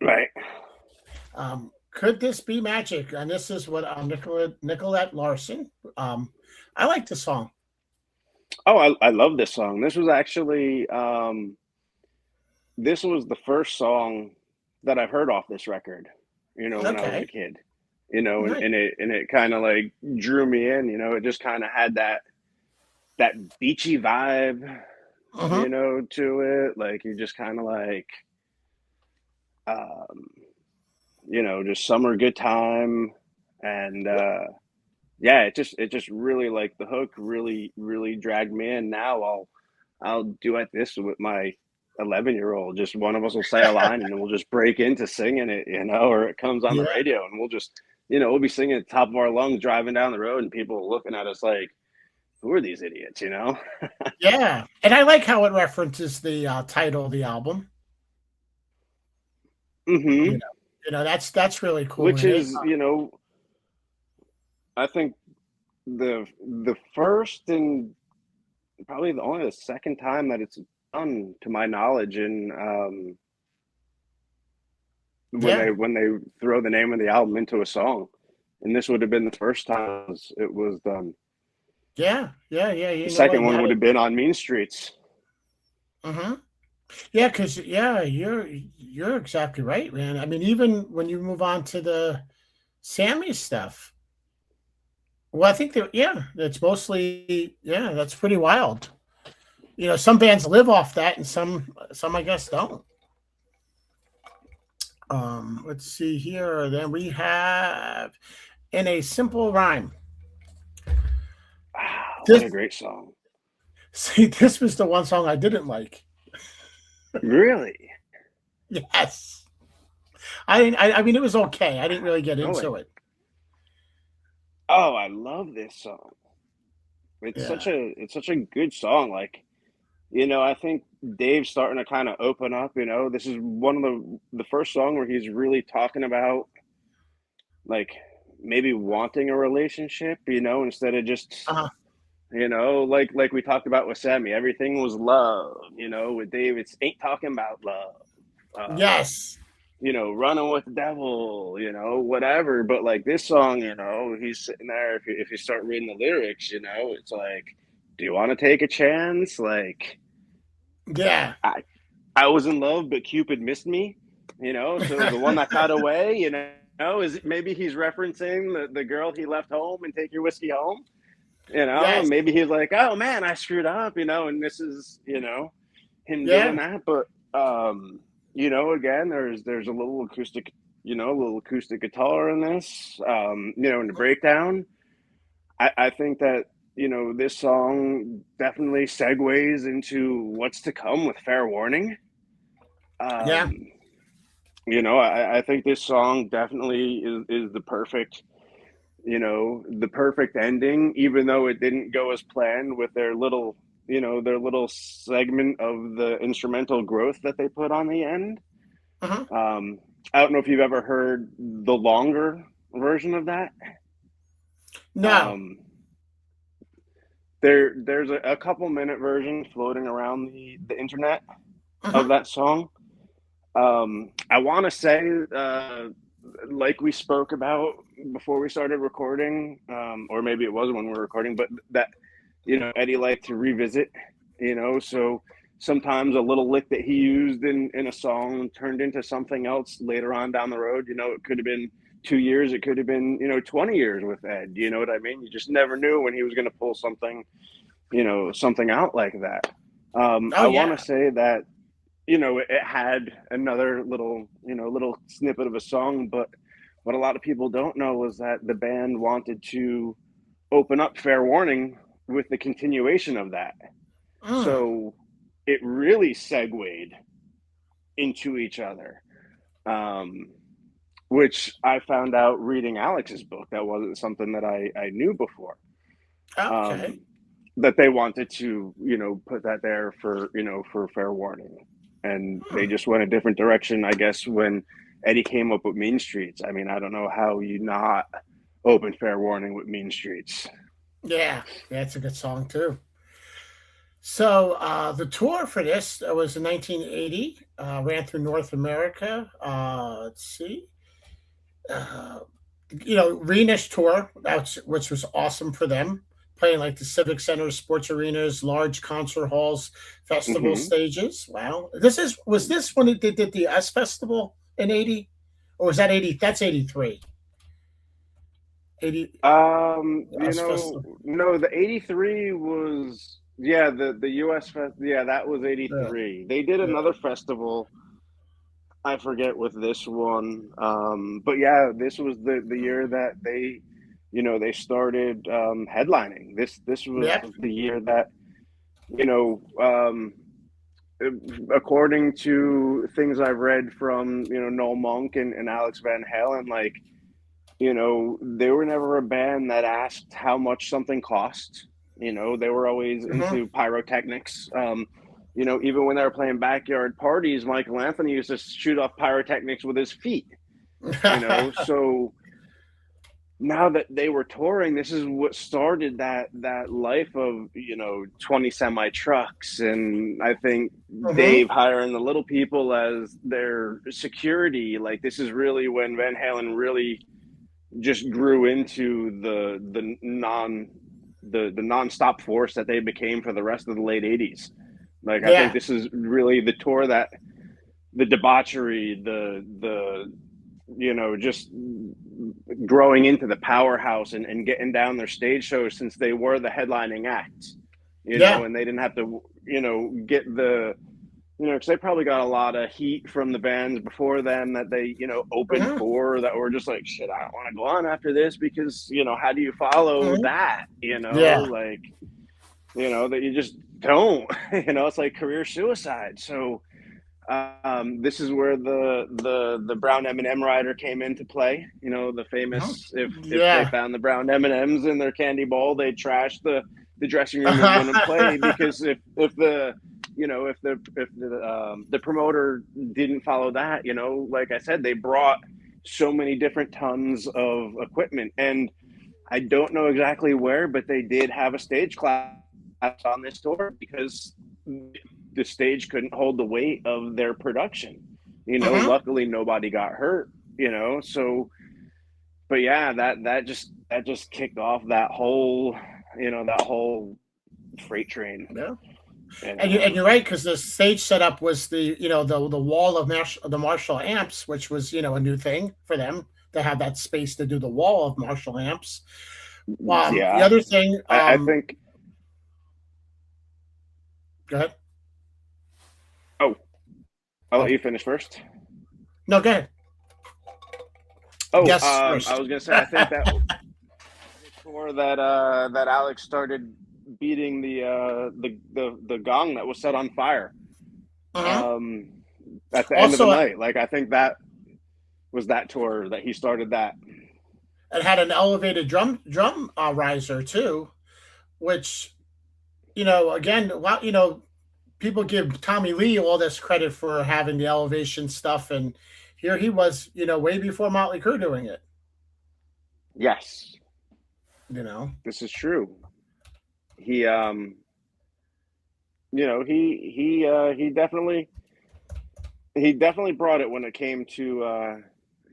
right. Could this be magic? And this is what Nicolette Larson. I like the song. Oh, I love this song. This was actually this was the first song that I've heard off this record. When I was a Okay. kid. And, Nice. it kind of like drew me in. It just kind of had that beachy vibe, Hmm. to it. Like you just kind of like, um, just summer good time, and yeah, it just really like the hook really really dragged me in. Now I'll duet this with my 11-year-old. Just one of us will say a line and then we'll just break into singing it, or it comes on the Yeah. radio and we'll just, we'll be singing at the top of our lungs driving down the road and people are looking at us like, who are these idiots? Yeah. And I like how it references the title of the album. You Hmm. know, that's really cool Which in it. is, I think the first and probably only the second time that it's done to my knowledge, and when they Yeah. when they throw the name of the album into a song, and this would have been the first time it was done. Yeah. Yeah. Yeah. The You know what? second Now one would that, have been on Mean Streets. hmm Yeah, because you're exactly right, man. I mean, even when you move on to the Sammy stuff, well, I think that that's mostly that's pretty wild. Some bands live off that, and some I guess don't. Let's see here. Then we have in a simple rhyme. Wow, what a This great song! See, this was the one song I didn't like. Really? Yes, I didn't. I mean, it was okay. I didn't really get No into way. it. Oh, I love this song. It's such Yeah. a good song. Like, I think Dave's starting to kind of open up. This is one of the first song where he's really talking about like maybe wanting a relationship. Instead of just Uh-huh. like we talked about with Sammy, everything was love. With Dave, it's ain't talking about love. Yes. Running with the devil, whatever. But like this song, he's sitting there. If you start reading the lyrics, it's like, do you want to take a chance? Like, Yeah. I I was in love, but Cupid missed me. So the one that got away, is maybe he's referencing the girl he left home and take your whiskey home. Yes. Maybe he's like, oh man, I screwed up, and this is, him doing Yeah. that. But again, there's a little acoustic guitar in this. In the breakdown. I think that, this song definitely segues into what's to come with Fair Warning. Yeah. Um, I think this song definitely is the perfect ending, even though it didn't go as planned with their little segment of the instrumental growth that they put on the end. Uh-huh. I don't know if you've ever heard the longer version of that. No. Um, there's a couple minute version floating around the internet of Uh-huh. that song. I want to say, like we spoke about before we started recording, or maybe it was when we were recording, but that, Eddie liked to revisit, so sometimes a little lick that he used in a song turned into something else later on down the road. It could have been 2 years, it could have been, 20 years with Ed. You know what I mean? You just never knew when he was going to pull something out like that. Oh I want yeah. to say that it had another little snippet of a song, but what a lot of people don't know was that the band wanted to open up Fair Warning with the continuation of that. Mm. So it really segued into each other, um, which I found out reading Alex's book. That wasn't something that I knew before. Okay. Um, that they wanted to, put that there for Fair Warning. And they Hmm. just went a different direction, I guess, when Eddie came up with Mean Streets. I mean, I don't know how you not open Fair Warning with Mean Streets. Yeah. That's a good song too. So the tour for this was in 1980. Ran through North America. Let's see. Uh, Renish tour, that's which was awesome for them, playing like the civic centers, sports arenas, large concert halls, festival Mm-hmm. stages. Wow, was this when they did the US Festival in 80, or was that 80? That's 83. 80 US Festival. No, the 83 was, yeah, the US Fest, yeah, that was Yeah, 83. They did yeah. another festival. I forget with this one. But yeah, this was the year that they started headlining. This was Yep. the year that, you know, um, according to things I've read from, Noel Monk and Alex Van Halen, like, they were never a band that asked how much something cost. They were always Mhm. into pyrotechnics. Even when they were playing backyard parties, Michael Anthony used to shoot off pyrotechnics with his feet. So now that they were touring, this is what started that life of 20 semi trucks, and I think Mhm. Dave hiring the little people as their security. Like, this is really when Van Halen really just grew into the nonstop force that they became for the rest of the late 80s. Like, I think Yeah. this is really the tour that the debauchery, just growing into the powerhouse and getting down their stage shows, since they were the headlining act, Yeah. and they didn't have to, get the, because they probably got a lot of heat from the bands before them that they, opened Mhm. for, that were just like, shit, I don't want to go on after this, because, how do you follow Mhm. that? Yeah. Like, that you just don't, it's like career suicide. So, this is where the brown M&M rider came into play. The Mhm. famous, if they Yeah. found the brown M&Ms in their candy bowl, they'd trash the dressing room and wouldn't play, because if the promoter didn't follow that, like I said, they brought so many different tons of equipment. And I don't know exactly where, but they did have a stage collapse on this tour because the stage couldn't hold the weight of their production. Hmm. Luckily nobody got hurt. So but yeah, that just kicked off that whole freight train. Yeah. You And know, you're right, because the stage setup was the wall of the Marshall amps, which was a new thing for them to have that space to do the wall of Marshall amps. The yeah, other thing, I think. go ahead. Oh, I'll let Oh you finish first. no, go ahead. Oh, Guests I first. was gonna say I think that tour that Alex started beating the gong that was set on fire Uh-huh. um, at the end of the Also, night. Like I think that was that tour that he started that. it had an elevated drum riser too, which again, people give Tommy Lee all this credit for having the elevation stuff, and here he was, way before Motley Crue doing it. Yes, You know. this is true. He he definitely brought it when it came to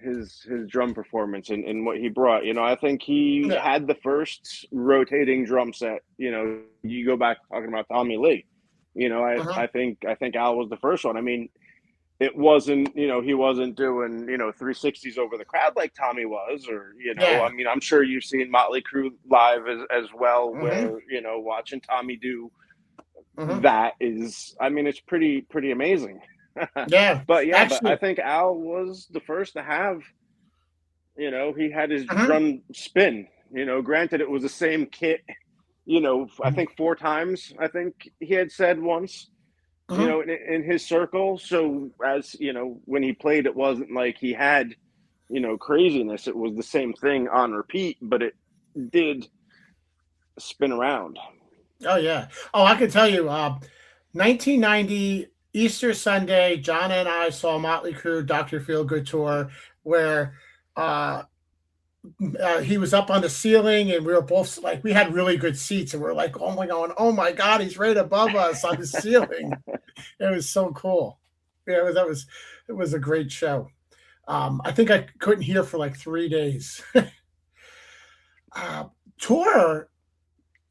his drum performance and what he brought. I think he Yeah. had the first rotating drum set. You go back talking about Tommy Lee. I, Uh-huh. I think I think Al was the first one. I mean, it wasn't he wasn't doing 360s over the crowd like Tommy was, or I Yeah. mean, I'm sure you've seen Motley Crue live as well, Hmm. where watching Tommy do Hmm. that is, I mean, it's pretty amazing. Yeah. But yeah, but I Actually. think Al was the first to have, he had his Mhm. drum spin. Granted it was the same kit, I Mhm. think 4 times, I think he had said once, Mhm. in his circle. So as when he played, it wasn't like he had, craziness. It was the same thing on repeat, but it did spin around. Oh yeah. Oh, I can tell you. 1990 Easter Sunday, John and I saw Motley Crue Dr. Feelgood tour, where uh, he was up on the ceiling, and we were both like, we had really good seats, and we are like, oh my God, he's right above us on the ceiling. It was so cool. Yeah, it was a great show. I think I couldn't hear for like 3 days. uh, Tour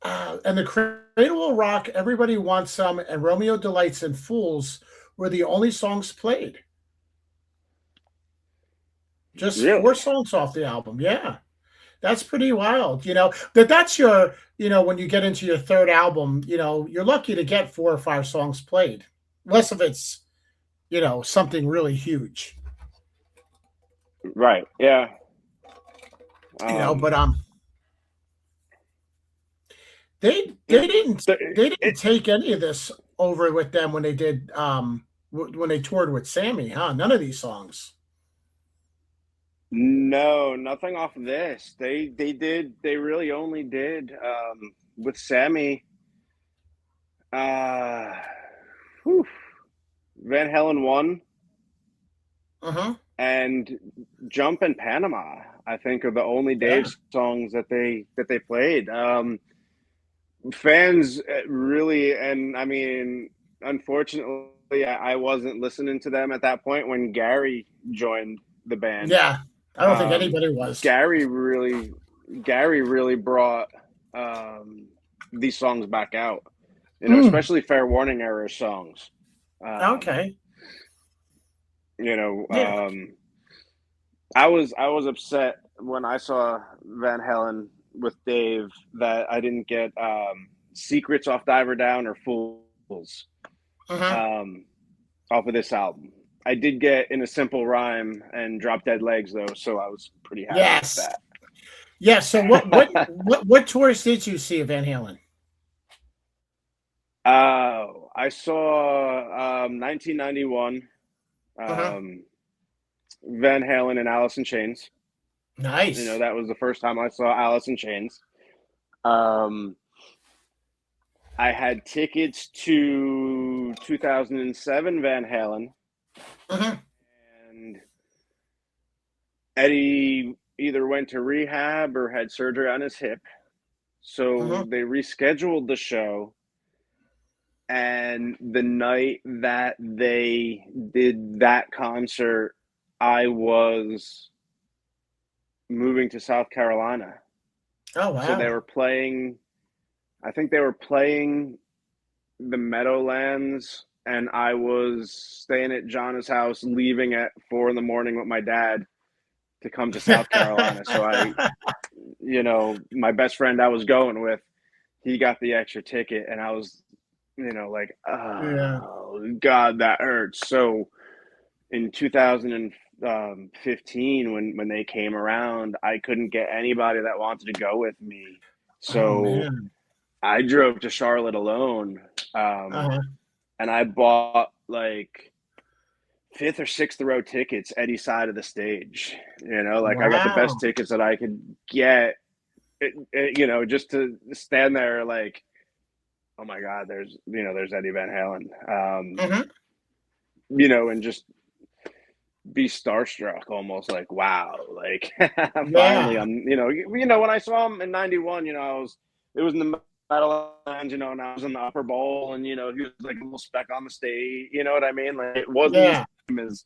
and the Cradle Will Rock, Everybody Wants Some, and Romeo Delights and Fools were the only songs played. Just four Really? songs off the album. Yeah. That's pretty wild, that's your, when you get into your third album, you're lucky to get 4 or 5 songs played. Less of it's, something really huge, Right. Yeah. but um they didn't it, take any of this over with them when they did when they toured with Sammy, huh? None of these songs. No, nothing off of this. They really only did with Sammy, uh whew, Van Halen 1 Uh-huh. and Jump in Panama, I think, are the only Yeah. Dave songs that they played. Fans really, and I mean, unfortunately, I wasn't listening to them at that point when Gary joined the band. Yeah. I don't think Um, anybody was. Gary really, Gary really brought um, these songs back out. Mm, Especially Fair Warning era songs. Um, okay. you know, Yeah. um, I was upset when I saw Van Halen with Dave that I didn't get Secrets off Diver Down or Fools Uh-huh. um, off of this album. I did get In a Simple Rhyme and Drop Dead Legs though, so I was pretty happy with Yes. that. Yeah. So what tours did you see of Van Halen? I saw 1991, Uh-huh. um, Van Halen and Alice in Chains. Nice. That was the first time I saw Alice in Chains. Um, I had tickets to 2007 Van Halen Uh-huh. and Eddie. either went to rehab or had surgery on his hip. So Mhm. they rescheduled the show. And the night that they did that concert, I was moving to South Carolina. Oh, So they wow. were playing, I think they were playing the Meadowlands, and I was staying at Jonna's house, leaving at 4 in the morning with my dad to come to South Carolina. So my best friend I was going with, he got the extra ticket, and I was, like, Yeah. oh God, that hurts. So in 2015, when they came around, I couldn't get anybody that wanted to go with me. Oh, So man. I drove to Charlotte alone, Uh-huh. and I bought like fifth or sixth row tickets any side of the stage. Like I got the best Wow. tickets that I could get. Just to stand there, like, oh my God, there's Eddie Van Halen. Mhm. And just be starstruck, almost like, wow, like finally Yeah. when I saw him in '91, it was in the Meadowlands, and I was in the upper bowl, and he was like a little speck on the stage, you know what I mean? Like, it wasn't the Yeah. same as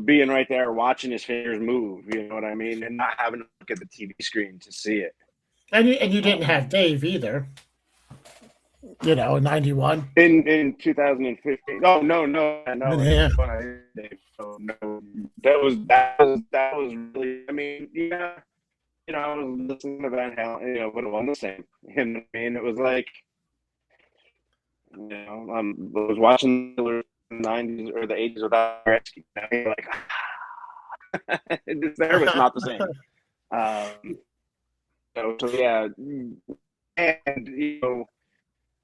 being right there watching his fingers move, you know what I mean, and not having to look at the TV screen to see it. And you didn't have Dave either, in 91. In 2015. Oh, no, Yeah. no. That was really. I mean, yeah. I was listening to Van Halen. But it wasn't the same. You know what I mean? It was like, I was watching the '90s or the '80s without Gretzky. Like, it's there, but it's not the same. Um, so yeah, and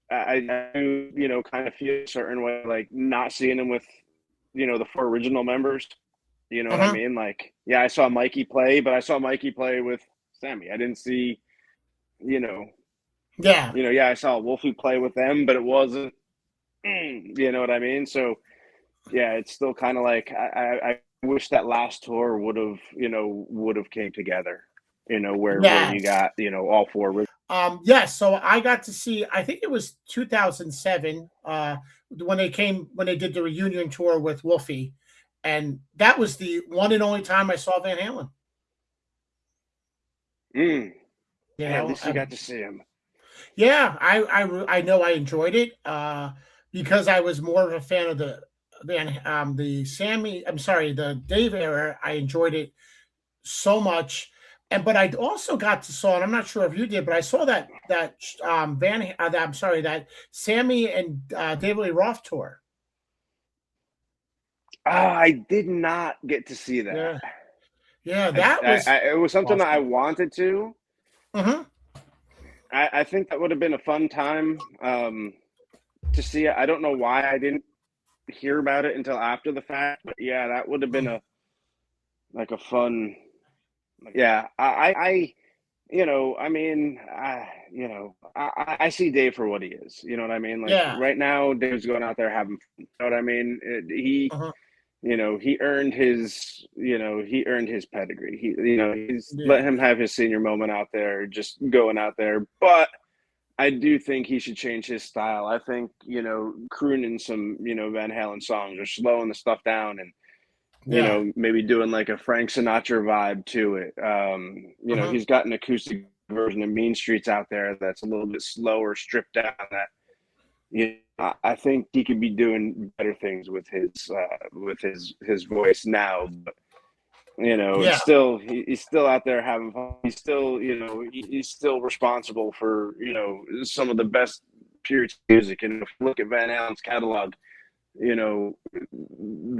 I do, kind of feel a certain way, like not seeing him with, the four original members. You know what I Mhm. mean? Like, yeah, I saw Mikey play, but I saw Mikey play with Sammy. I didn't see, you know, Yeah. yeah, I saw Wolfie play with them, but it wasn't, you know what I mean? So yeah, it's still kind of like I wish that last tour would have came together. Where you Yes. got all four. Yes, so I got to see, I think it was 2007, when they did the reunion tour with Wolfie, and that was the one and only time I saw Van Halen. Mm, You hey, at know, least you got to see him. yeah, I know I enjoyed it, because I was more of a fan of the Sammy. I'm sorry, the Dave era. I enjoyed it so much. And but I also got to saw, and I'm not sure if you did, but I saw that Sammy and David Lee Roth tour. Oh, I did not get to see that. Yeah, yeah, that was It was something that I awesome. wanted to. Hmm. I think that would have been a fun time to see it. I don't know why I didn't hear about it until after the fact, but yeah, that would have been a fun. Yeah, I mean, I see Dave for what he is. You know what I mean? Like Yeah. right now, Dave's going out there having fun. You know what I mean? Uh-huh. He earned his pedigree. He's Yeah. let him have his senior moment out there, just going out there. But I do think he should change his style. I think, crooning some, Van Halen songs or slowing the stuff down and, Yeah. maybe doing like a Frank Sinatra vibe to it. Uh-huh. He's got an acoustic version of Mean Streets out there that's a little bit slower, stripped down. That I think he could be doing better things with his voice now. But it's Yeah. still he's still out there having fun. He's still he's still responsible for some of the best period music. And if you look at Van Halen's catalog, the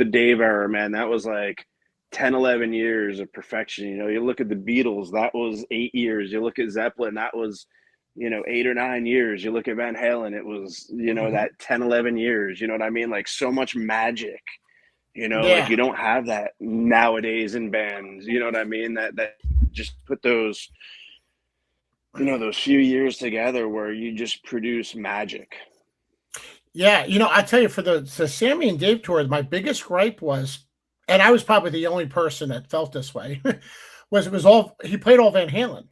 Dave era, man, that was like 10, 11 years of perfection. You look at the Beatles, that was 8 years. You look at Zeppelin, that was 8 or 9 years. You look at Van Halen, it was Mhm. that 10, 11 years. You know what I mean? Like, so much magic. Like, Yeah. you don't have that nowadays in bands. You know what I mean? That just put those few years together where you just produce magic. Yeah, I tell you, for the Sammy and Dave tour, my biggest gripe was, and I was probably the only person that felt this way, was all he played all Van Halen,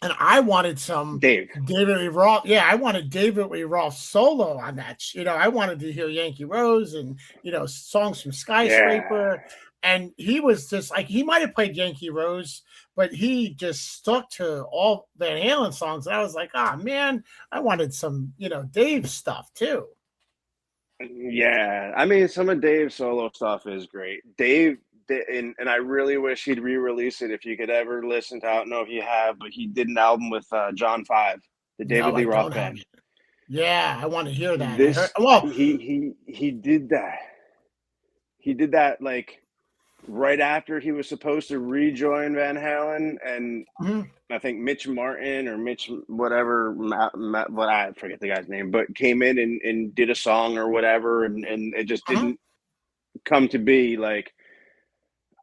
and I wanted some Dave. David Lee Roth. Yeah, I wanted David Lee Roth solo on that. I wanted to hear Yankee Rose and songs from Yeah. Skyscraper. And he was just like he might have played Yankee Rose, but he just stuck to all Van Halen songs. And I was like, oh man, I wanted some Dave stuff too. Yeah. I mean, some of Dave's solo stuff is great. And I really wish he'd re-release it if you could ever listen to. I don't know if you have, but he did an album with John Five, the David No, Lee I Roth don't have band. it. Yeah, I want to hear that. I heard This well, he did that. He did that like right after he was supposed to rejoin Van Halen, and mhm, I think Mitch Martin or Mitch whatever, what I forget the guy's name, but came in and did a song or whatever, and it just mhm. didn't come to be. Like,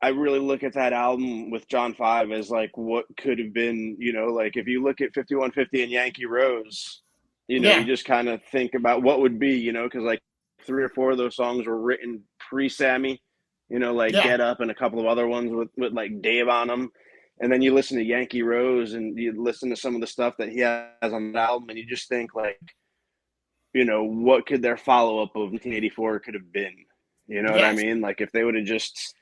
I really look at that album with John Five as like what could have been. Like if you look at 5150 and Yankee Rose, you Yeah, just kind of think about what would be. Because like three or four of those songs were written pre-Sammy. Like yeah, Get Up and a couple of other ones with like Dave on them. And then you listen to Yankee Rose and you listen to some of the stuff that he has on the album, and you just think like, what could their follow up of 1984 could have been? You know what I yes. mean? Like if they would have just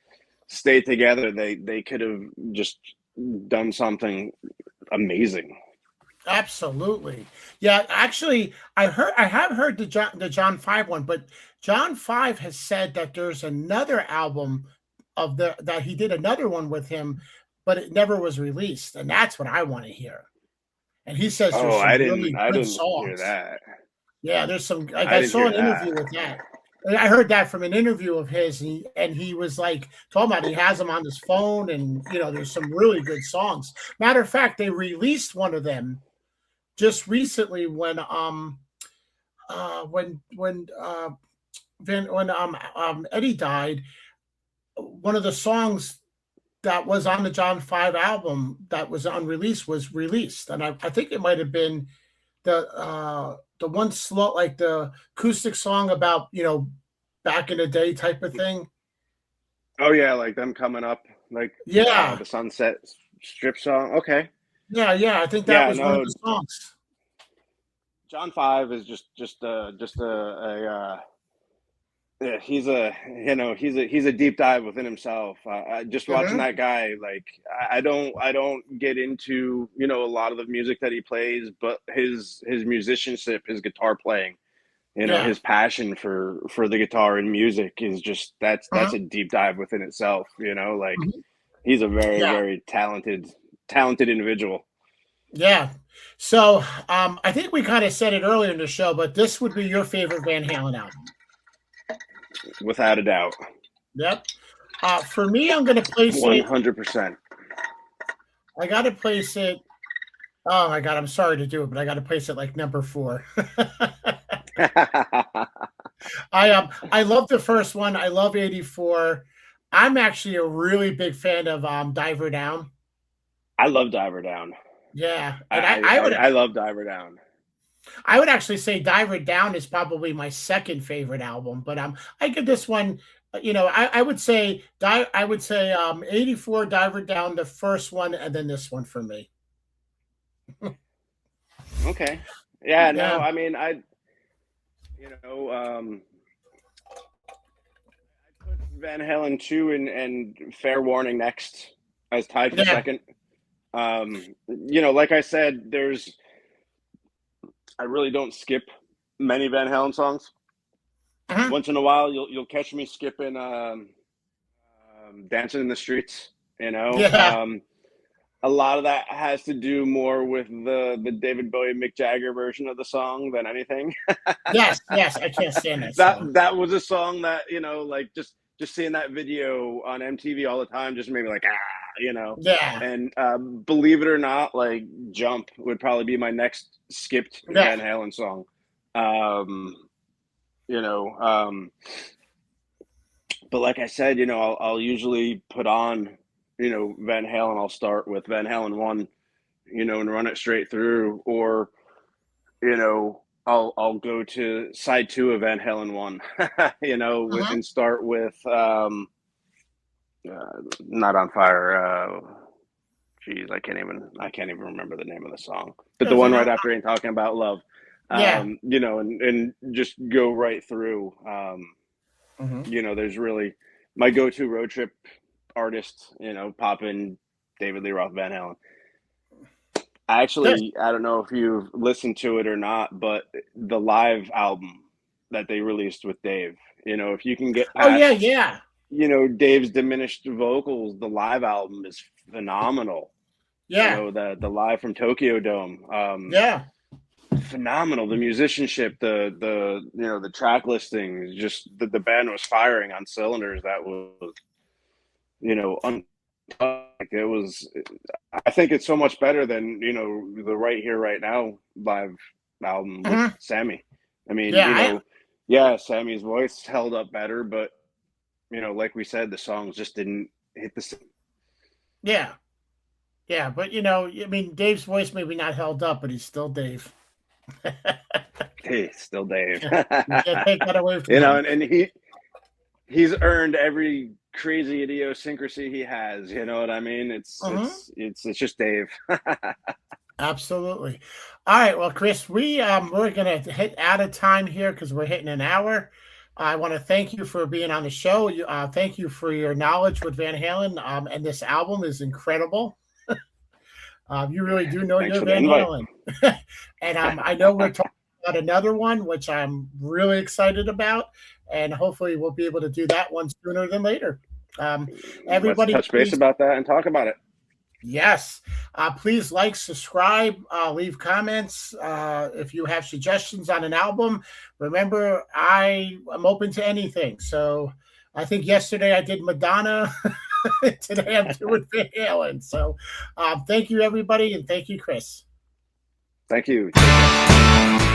stayed together, they could have just done something amazing. Absolutely. Yeah, actually, I have heard the John 5 one, but John 5 has said that there's another album that he did another one with him, but it never was released, and that's what I want to hear. And he says Oh, there's I some didn't really I good didn't hear songs. that. Yeah, there's some like I I didn't saw hear an that. interview with that. And I heard that from an interview of his, and he was like talking about he has them on his phone, and there's some really good songs. Matter of fact, they released one of them just recently when Eddie died. One of the songs that was on the John 5 album that was unreleased was released, and I think it might have been the one slow, like the acoustic song about back in the day type of thing. Oh yeah, like them coming up, like Yeah, the Sunset Strip song. Okay. yeah. I think that Yeah, was one of no, the songs. John Five is just a yeah, he's a deep dive within himself. Just watching Hmm. that guy, like I don't get into a lot of the music that he plays, but his musicianship, his guitar playing, Yeah. his passion for the guitar and music is just that's Mhm. a deep dive within itself. Like Mhm. he's a very Yeah. very talented individual, Yeah. So I think we kind of said it earlier in the show, but this would be your favorite Van Halen album. without a doubt, Yep. For me, I'm going to place it. 100%. I got to place it. Oh my God, I'm sorry to do it, but I got to place it like number 4. I love the first one. I love 84. I'm actually a really big fan of Diver Down. I love Diver Down. Yeah, and I, I, I I would I love Diver Down. I would actually say Diver Down is probably my second favorite album, but I give this one, I would say 84 Diver Down, the first one, and then this one for me. Okay. Yeah, no, Yeah, I mean, you know, um, I put Van Halen 2 and Fair Warning next as tied for yeah, second. Like I said, I really don't skip many Van Halen songs. uh-huh, Once in a while, you'll catch me skipping Dancing in the Streets, yeah, a lot of that has to do more with the David Bowie Mick Jagger version of the song than anything. yes, yes. I can't stand that that song. that was a song that like just seeing that video on MTV all the time just made me like Yeah, and believe it or not, like Jump would probably be my next skipped yeah, Van Halen song. um you know um but like I said, I'll usually put on Van Halen. I'll start with Van Halen 1, and run it straight through, or I'll go to side 2 of Van Halen 1, uh-huh. and start with not on fire. Jeez, I can't even remember the name of the song. But the There's one an right after Ain't Talking About Love. yeah. You know, and just go right through. Hmm. You know, there's really my go-to road trip artist, you know, pop in David Lee Roth Van Halen. Yes. I don't know if you've listened to it or not, but the live album that they released with Dave, you know, if you can get Oh yeah, past, yeah, you know, Dave's diminished vocals, the live album is phenomenal. You yeah, know, the live from Tokyo Dome, yeah. phenomenal. The musicianship, the you know, the track listings, just the band was firing on cylinders. That was, you know, it was. I think it's so much better than, you know, the Right Here Right Now live album with Hmm. Sammy. I mean, Yeah, you know, yeah, Sammy's voice held up better, but you know, like we said, the songs just didn't hit the same. yeah, yeah. But you know, I mean, Dave's voice maybe not held up, but he's still Dave. Hey, still Dave. You can't take that away from You know, him. and he's earned every crazy idiosyncrasy he has. You know what I mean? Hmm. It's just Dave. Absolutely. All right. Well, Chris, we're gonna hit out of time here because we're hitting an hour. I want to thank you for being on the show. Thank you for your knowledge with Van Halen. And this album is incredible. You really do know Thanks your for the Van invite. Halen. And I know we're talking about another one, which I'm really excited about. And hopefully we'll be able to do that one sooner than later. Um, Let's Everybody, touch base please. about that and talk about it. Yes. Please like, subscribe, leave comments. If you have suggestions on an album, remember, I am open to anything. So I think yesterday I did Madonna. Today I'm doing Van Halen. So thank you, everybody. And thank you, Chris. Thank you. Take care.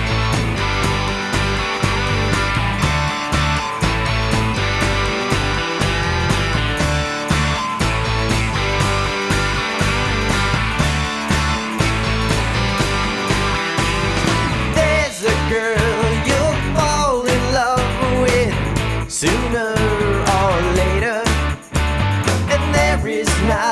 There's a girl you'll fall in love with sooner or later, and there is not